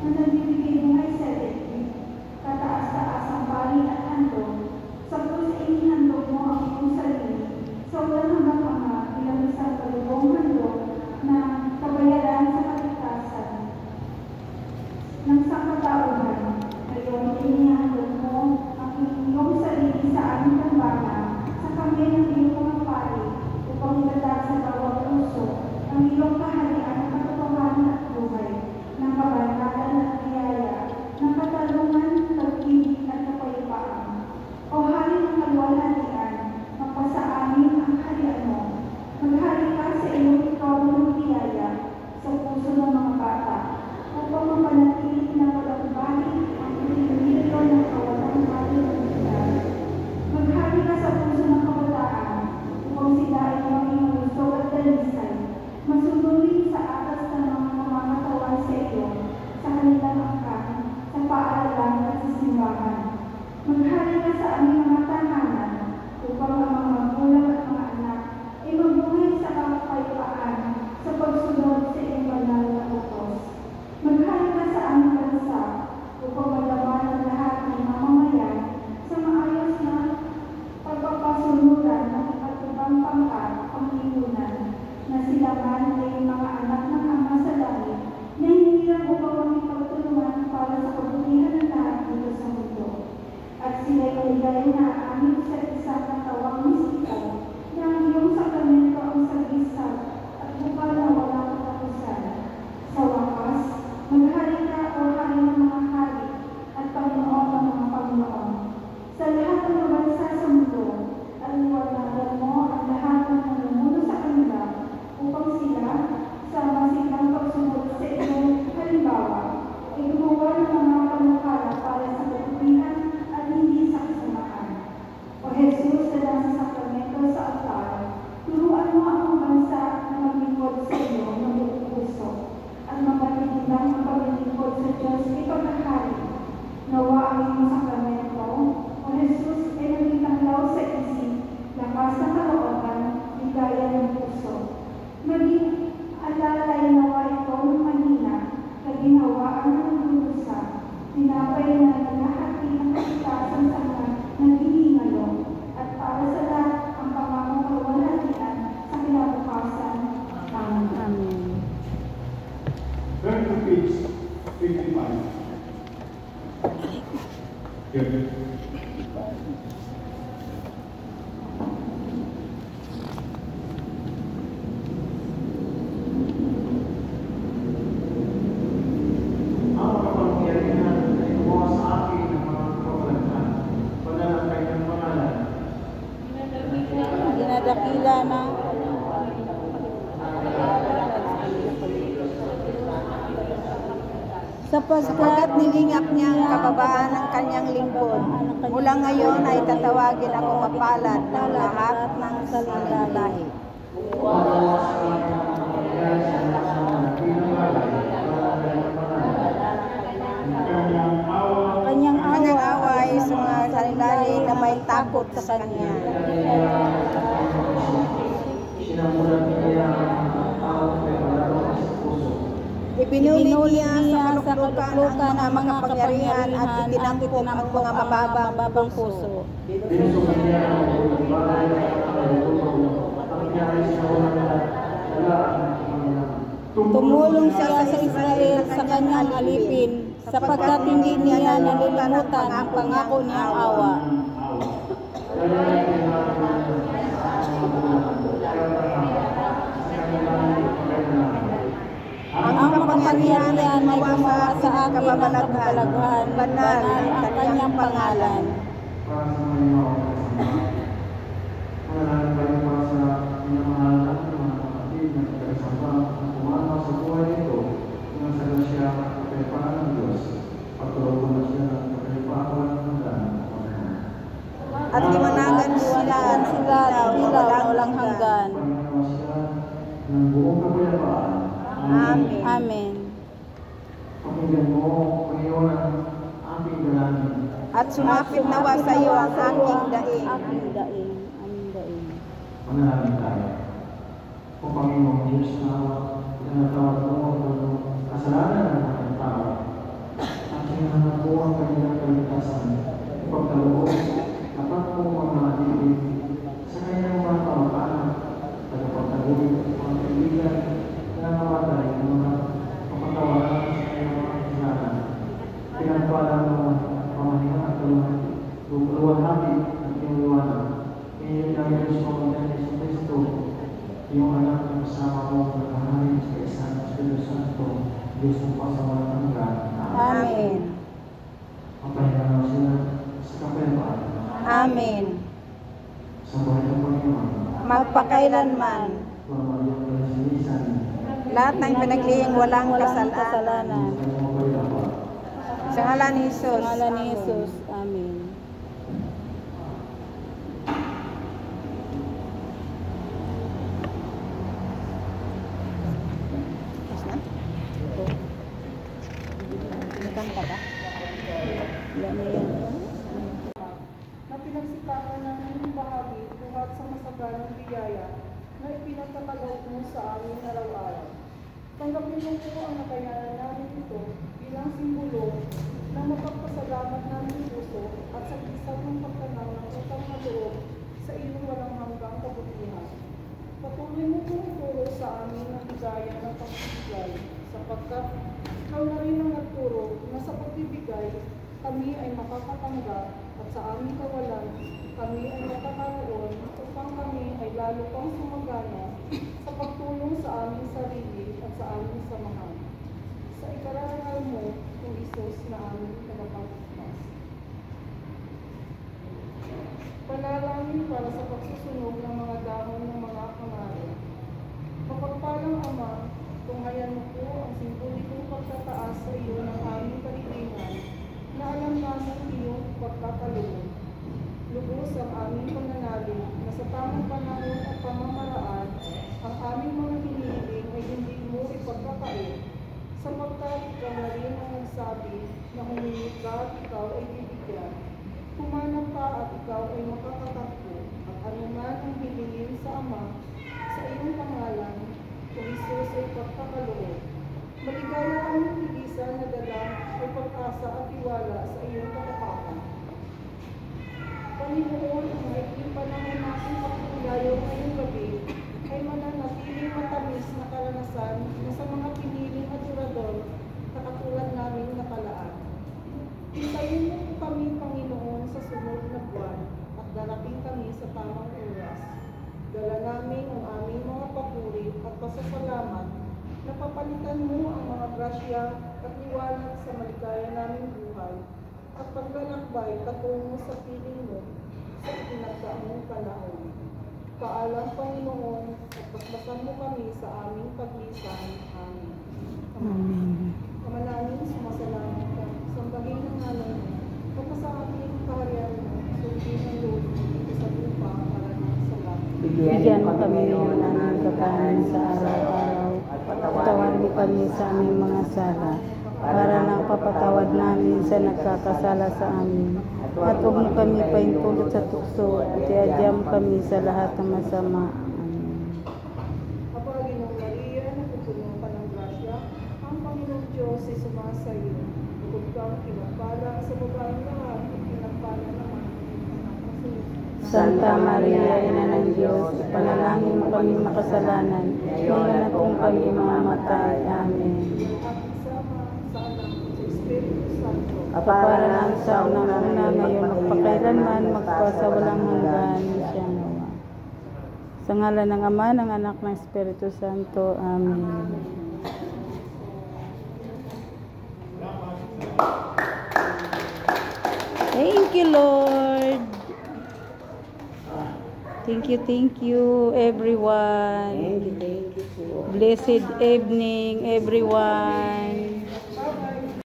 na nagbibigay buhay sa daigdig, kataas-taas ang pari at handog, sa krus ay inihandog mo ang iyong sarili, sa walang hanggang Ama, bilang isang kalubong handog na kabayaran sa kaligtasan ng sangkatauhan. Ngayon, inihandog mo ang iyong sarili sa aming dambana, sa kamay ng iyong mga pari, upang itatag sa bawat puso ang iyong kaharian ng katotohanan at buhay, ng kabanatan at biyaya, ng katarungan, pag-ibig at kapayapaan. O Hari ng kaluwalhatian, magpasa amin ang kaharian mo. Maghari ka sa iyong ikaw ng biyaya sa puso ng mga bata, upang mapanatili na palagbalik ang piniligro ng kawalang kalimutan. Maghari ka sa puso ng kabataan, upang sila ay maging malusog at dalisay, masunurin sa atas ng mga namamatawan sa iyo, sa kanilang angkan, sa paaralan at sa simbahan. Maghari ka sa aming mga tahanan, upang ang mga magulang at mga anak ay mabuhay sa kapayapaan sa pagsunod sa iyong banal na utos. Maghari ka sa aming bansa, upang malaman ang lahat ng mamamayan sa maayos na pagpapasunuran ng iba't ibang pangkat panglipunan, na sila man ay mga anak ng Ama sa langit, na hindi lang upang makipagtulungan para sa kabutihan ng lahat dito sa mundo. At sila ay ligay na amin sa isang katawang mistiko, na ang iyong sakramento ang sagisag at bukal na walang katapusan. Sa wakas, maghari ka, O Hari ng mga hari at Panginoon ng mga Panginoon. Sa lahat ng mga bansa sa mundo, at liwanagan mo ang lahat ng namumuno sa kanila, upang sila, sa masikang pagsunod sa iyong halimbawa, ay gumawa ng mga panukala para sa kabutihan at hindi sa kasamaan. O Jesus, na nasa sakramento sa altar, turuan mo ang mga bansa na maglingkod sa iyo ng buong puso, at mapatigilan ang paglilingkod sa Diyos ay pagkahari. Nawa ang iyong sakramento, O Jesus, ay naging tanglaw sa isip, lakas ng kalooban, ligaya ng puso. Maging alalay nawa ito ng manina, na ginawaan ng nagdudusa, tinapay na nagahati ng kasitasan sa mga naghihingalo, at para sa lahat ang pangangong kaluwalhatian sa kinabukasan. Amen. Turn to page 55. Here. Ang kapangyarihan ay gumawa sa akin ng mga kapalangan, pagka ng kanyang pangalan. Dinadakila na sapagkat nilingap niya ang kababaan ng kanyang lingkod. Mula ngayon ay tatawagin ako mapalad ng lahat ng salalahi. Ang kanyang awa ay sa mga salalahi na may takot sa kanya. Sinamulan niya ang mga tao na malaro sa puso. Ibinuli niya sa kaluklukan ang mga kapangyarihan at itinampok ang mga mababang puso. Binusukan niya ang mga bagay na kaluluto. Ang nangyari sa walang dalaan ng Panginoon. Tumulong siya sa Israel sa kanyang alipin, sapagkat hindi niya nalilimutan ang pangako niyang awa. Ang kapangyarihan ay gumawa sa akin ng kabalaghan, banal ang kanyang pangalan. Para sa mga pangalan kayo para sa minamahal natin mga kapatid na pagkakasama na pumanaw sa buhay nito nang sa siya at kapayapaan ng Diyos. Pagtulungan na siya ng kapayapaan ng Diyos. At liwanagan sila ng ilaw na walang hanggan. Panginoon siya ng buong kapayapaan. Amen. Amen. Pakinggan mo, Panginoon, ang aking dalangin. At sumapit nawa sa iyo ang aking daing. Aking daing. Aming daing. Manalangin tayo. O Panginoon, Diyos na awa, pinatawad mo ang kasalanan ng aking tao. pagkaloob, dapat po mga ibig sa kanyang mga kamag-anak, tagapagtaguyod at mga kaibigan na namatay ng mga kapatawaran sa kanyang mga kasalanan. Pinagpala ng pamahinga at luwalhati at iyong liwanag. Ngayon na Diyos Panginoon Yesu Cristo, iyong anak na kasama mo naghaharin sa isang Espiritu Santo, Diyos mo pa sa walang hanggan. Amen. Mapahinga mo sila sa kapayapaan. Amen. Sa buhay ng Panginoon. Magpakailanman. Mamayang kalasisan. Lahat ng pinaglihing walang kasalanan. Sa ngalan ni Jesus. Sa ngalan ni Jesus. Amen. Kanta ba? Wala na yan. Na pinagsikapan namin yung bahagi buhat sa masaganang biyaya na ipinagkakaloob mo sa amin araw-araw. Tanggapin mo po ang nakayanan namin ito bilang simbolo na mapagpasalamat namin puso at sa kisap ng pagtanaw ng utang na loob sa iyong walang hanggang kabutihan. Patuloy mo po ituro sa amin ang bigaya ng pagbibigay sapagkat ikaw na rin ang nagturo na sa pagbibigay kami ay makakatanggap at sa aming kawalan kami ay makakaroon upang kami ay lalo pang sumagana sa pagtulong sa aming sarili at sa aming samahan. Sa ikarangal mo kung Isus na aming tagapagligtas. Panalangin para sa pagsusunog ng mga dahon ng mga pangalan. Mapagpalang Ama, tunghayan mo po ang simbolikong pagtataas sa iyo ng aming kalilingan na alam namin iyong pagkakaloob. Lubos ang aming pananalig na sa tamang panahon at pamamaraan ang aming mga hinihiling ay hindi mo ipagkakait sapagkat ikaw na rin ang nagsabi na humingi ka at ikaw ay bibigyan. Humanap ka at ikaw ay makakatakbo at anuman ang hilingin sa Ama sa iyong pangalan kung Isus ay pagkakaloob. Maligaya aming tigisan na dala ay pag-asa at tiwala sa iyong katapakan. Panginoon, ang maikling panahon natin pagkulayo ngayong gabi ay mananatiling matamis na karanasan na sa mga piniling adorador na katulad namin nakalaan. Hintayin mo po kami, Panginoon, sa sunod na buwan at darating kami sa tamang oras. Dala namin ang aming mga papuri at pasasalamat na papalitan mo ang mga grasya at liwanag sa maligaya naming buhay at paglalakbay patungo sa piling mo sa pinagdaang panahon. Paalam, Panginoon, at pagbasan mo kami sa aming paglisan. Amen. Amen. Kamanangin, sumasalamat ka. Sambahin ng ngalan mo. Kapag sa ating kaharian mo, sundin ang loob mo dito sa lupa para ng salamat. Bigyan mo kami ng aming kakanin sa araw-araw. Patawarin mo kami sa aming mga sala, para nang papatawad namin sa nagkakasala sa amin. At huwag mo kami paintulot sa tukso, at iadya kami sa lahat ng masama. Amen. Panginoong Maria, napupuno ka ng grasya, ang Panginoong Diyos ay sumasa iyo. Bukod kang pinagpala sa babaeng lahat, at pinagpala naman ang anak ng Diyos. Santa Maria, Ina ng Diyos, ipanalangin mo kami makasalanan, ngayon at kung kami mamamatay. Amen. At isama sa anak sa Espiritu Santo. Para lang sa unang-una ngayon, magpakailanman, magpasawalang hanggan siya nawa. Sa ngalan ng Ama, ng Anak, ng Espiritu Santo. Amen. Thank you, Lord. Thank you, everyone. Blessed evening, everyone.